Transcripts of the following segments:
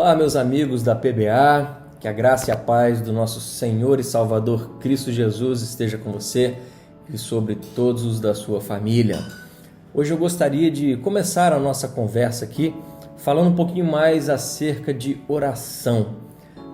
Olá, meus amigos da PBA, que a graça e a paz do nosso Senhor e Salvador Cristo Jesus esteja com você e sobre todos os da sua família. Hoje eu gostaria de começar a nossa conversa aqui falando um pouquinho mais acerca de oração.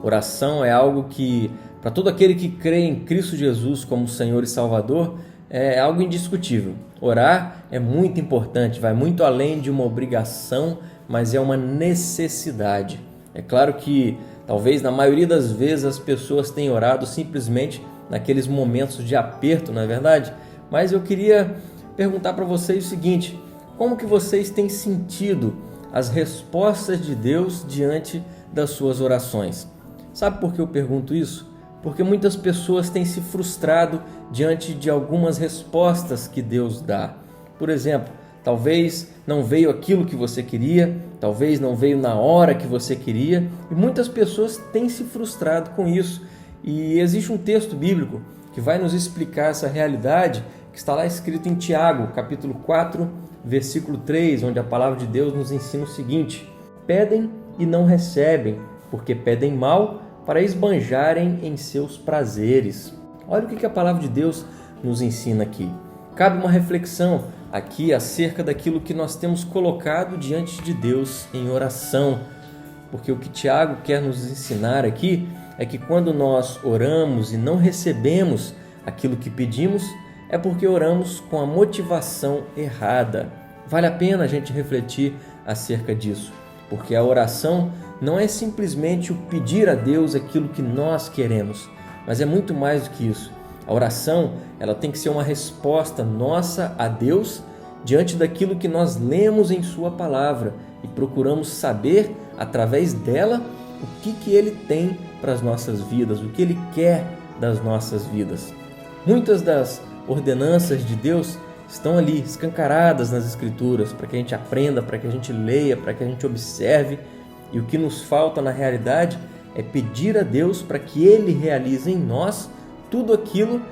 Oração é algo que, para todo aquele que crê em Cristo Jesus como Senhor e Salvador, é algo indiscutível. Orar é muito importante, vai muito além de uma obrigação, mas é uma necessidade. É claro que talvez na maioria das vezes as pessoas tenham orado simplesmente naqueles momentos de aperto, não é verdade? Mas eu queria perguntar para vocês o seguinte: como que vocês têm sentido as respostas de Deus diante das suas orações? Sabe por que eu pergunto isso? Porque muitas pessoas têm se frustrado diante de algumas respostas que Deus dá. Por exemplo, talvez não veio aquilo que você queria, talvez não veio na hora que você queria, e muitas pessoas têm se frustrado com isso. E existe um texto bíblico que vai nos explicar essa realidade, que está lá escrito em Tiago, capítulo 4, versículo 3, onde a palavra de Deus nos ensina o seguinte: pedem e não recebem, porque pedem mal para esbanjarem em seus prazeres. Olha o que a palavra de Deus nos ensina aqui. Cabe uma reflexão aqui acerca daquilo que nós temos colocado diante de Deus em oração, porque o que Tiago quer nos ensinar aqui é que quando nós oramos e não recebemos aquilo que pedimos, é porque oramos com a motivação errada. Vale a pena a gente refletir acerca disso, porque a oração não é simplesmente o pedir a Deus aquilo que nós queremos, mas é muito mais do que isso. A oração, ela tem que ser uma resposta nossa a Deus diante daquilo que nós lemos em Sua palavra e procuramos saber, através dela, o que Ele tem para as nossas vidas, o que Ele quer das nossas vidas. Muitas das ordenanças de Deus estão ali, escancaradas nas Escrituras, para que a gente aprenda, para que a gente leia, para que a gente observe. E o que nos falta na realidade é pedir a Deus para que Ele realize em nós tudo aquilo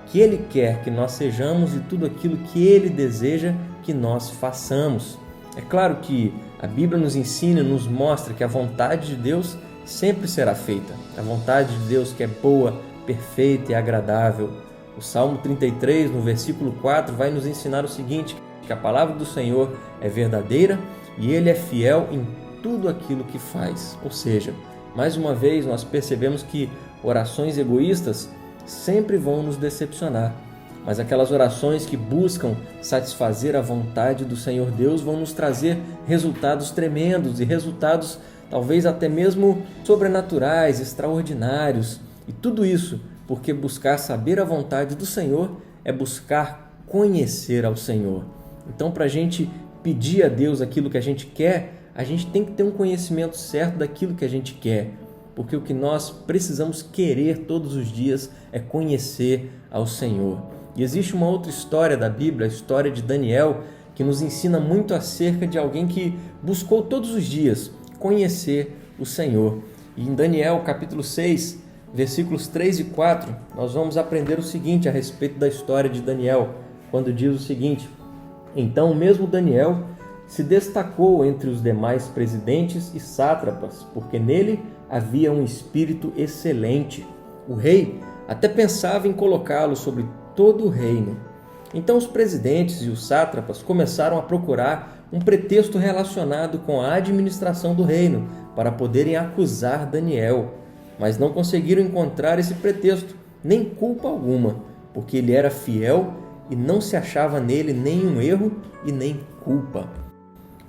que Ele quer que nós sejamos e tudo aquilo que Ele deseja que nós façamos. É claro que a Bíblia nos ensina, nos mostra que a vontade de Deus sempre será feita. A vontade de Deus que é boa, perfeita e agradável. O Salmo 33, no versículo 4, vai nos ensinar o seguinte: que a palavra do Senhor é verdadeira e Ele é fiel em tudo aquilo que faz. Ou seja, mais uma vez nós percebemos que orações egoístas sempre vão nos decepcionar, mas aquelas orações que buscam satisfazer a vontade do Senhor Deus vão nos trazer resultados tremendos e resultados talvez até mesmo sobrenaturais, extraordinários. E tudo isso porque buscar saber a vontade do Senhor é buscar conhecer ao Senhor. Então, para a gente pedir a Deus aquilo que a gente quer, a gente tem que ter um conhecimento certo daquilo que a gente quer, porque o que nós precisamos querer todos os dias é conhecer ao Senhor. E existe uma outra história da Bíblia, a história de Daniel, que nos ensina muito acerca de alguém que buscou todos os dias conhecer o Senhor. E em Daniel capítulo 6, versículos 3 e 4, nós vamos aprender o seguinte a respeito da história de Daniel, quando diz o seguinte: então mesmo Daniel se destacou entre os demais presidentes e sátrapas, porque nele havia um espírito excelente. O rei até pensava em colocá-lo sobre todo o reino. Então os presidentes e os sátrapas começaram a procurar um pretexto relacionado com a administração do reino para poderem acusar Daniel, mas não conseguiram encontrar esse pretexto, nem culpa alguma, porque ele era fiel e não se achava nele nenhum erro e nem culpa.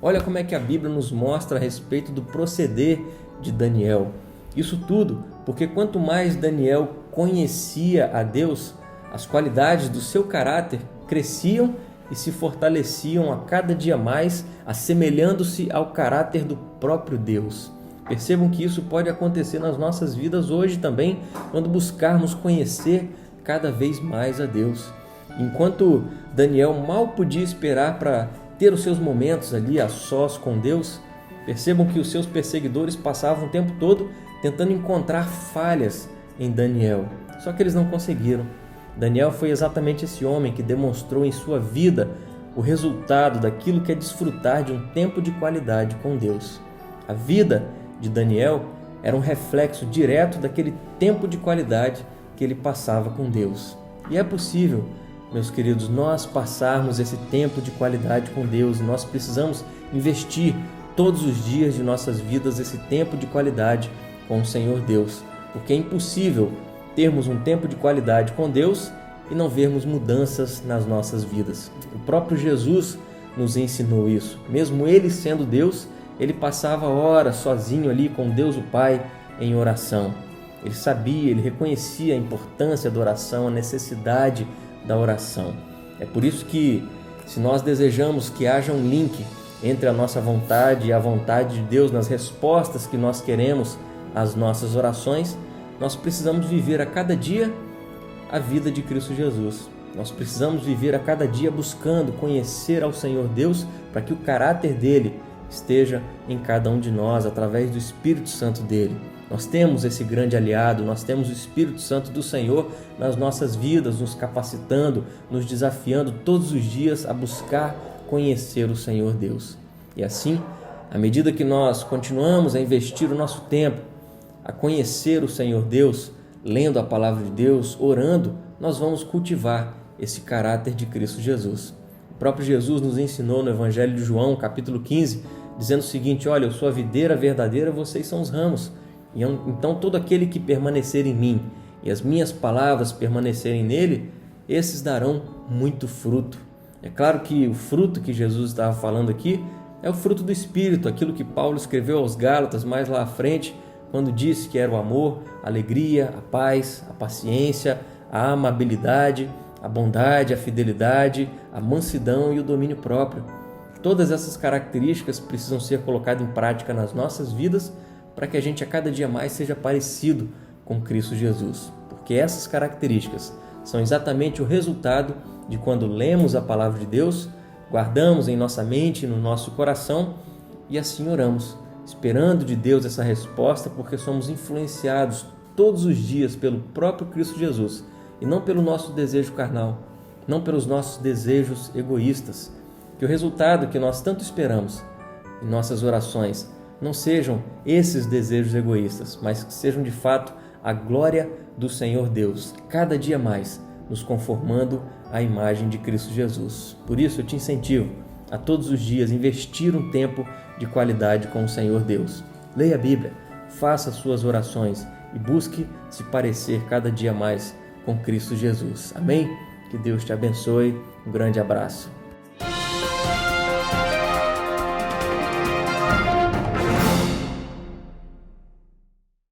Olha como é que a Bíblia nos mostra a respeito do proceder de Daniel. Isso tudo porque quanto mais Daniel conhecia a Deus, as qualidades do seu caráter cresciam e se fortaleciam a cada dia mais, assemelhando-se ao caráter do próprio Deus. Percebam que isso pode acontecer nas nossas vidas hoje também, quando buscarmos conhecer cada vez mais a Deus. Enquanto Daniel mal podia esperar para ter os seus momentos ali a sós com Deus, percebam que os seus perseguidores passavam o tempo todo tentando encontrar falhas em Daniel, só que eles não conseguiram. Daniel foi exatamente esse homem que demonstrou em sua vida o resultado daquilo que é desfrutar de um tempo de qualidade com Deus. A vida de Daniel era um reflexo direto daquele tempo de qualidade que ele passava com Deus. E é possível, meus queridos, nós passarmos esse tempo de qualidade com Deus. Nós precisamos investir todos os dias de nossas vidas esse tempo de qualidade com o Senhor Deus, porque é impossível termos um tempo de qualidade com Deus e não vermos mudanças nas nossas vidas. O próprio Jesus nos ensinou isso. Mesmo ele sendo Deus, ele passava horas sozinho ali com Deus o Pai em oração. Ele sabia, ele reconhecia a importância da oração, a necessidade da oração. É por isso que, se nós desejamos que haja um link entre a nossa vontade e a vontade de Deus nas respostas que nós queremos às nossas orações, nós precisamos viver a cada dia a vida de Cristo Jesus. Nós precisamos viver a cada dia buscando conhecer ao Senhor Deus, para que o caráter dele esteja em cada um de nós através do Espírito Santo dele. Nós temos esse grande aliado, nós temos o Espírito Santo do Senhor nas nossas vidas, nos capacitando, nos desafiando todos os dias a buscar conhecer o Senhor Deus. E assim, à medida que nós continuamos a investir o nosso tempo a conhecer o Senhor Deus, lendo a palavra de Deus, orando, nós vamos cultivar esse caráter de Cristo Jesus. O próprio Jesus nos ensinou no Evangelho de João, capítulo 15, dizendo o seguinte: olha, eu sou a videira verdadeira, vocês são os ramos. Então todo aquele que permanecer em mim e as minhas palavras permanecerem nele, esses darão muito fruto. É claro que o fruto que Jesus estava falando aqui é o fruto do Espírito, aquilo que Paulo escreveu aos Gálatas mais lá à frente, quando disse que era o amor, a alegria, a paz, a paciência, a amabilidade, a bondade, a fidelidade, a mansidão e o domínio próprio. Todas essas características precisam ser colocadas em prática nas nossas vidas para que a gente a cada dia mais seja parecido com Cristo Jesus. Porque essas características são exatamente o resultado de quando lemos a palavra de Deus, guardamos em nossa mente e no nosso coração e assim oramos, esperando de Deus essa resposta, porque somos influenciados todos os dias pelo próprio Cristo Jesus e não pelo nosso desejo carnal, não pelos nossos desejos egoístas. Que o resultado que nós tanto esperamos em nossas orações não sejam esses desejos egoístas, mas que sejam de fato a glória do Senhor Deus, cada dia mais nos conformando à imagem de Cristo Jesus. Por isso eu te incentivo a todos os dias investir um tempo de qualidade com o Senhor Deus. Leia a Bíblia, faça suas orações e busque se parecer cada dia mais com Cristo Jesus. Amém? Que Deus te abençoe. Um grande abraço.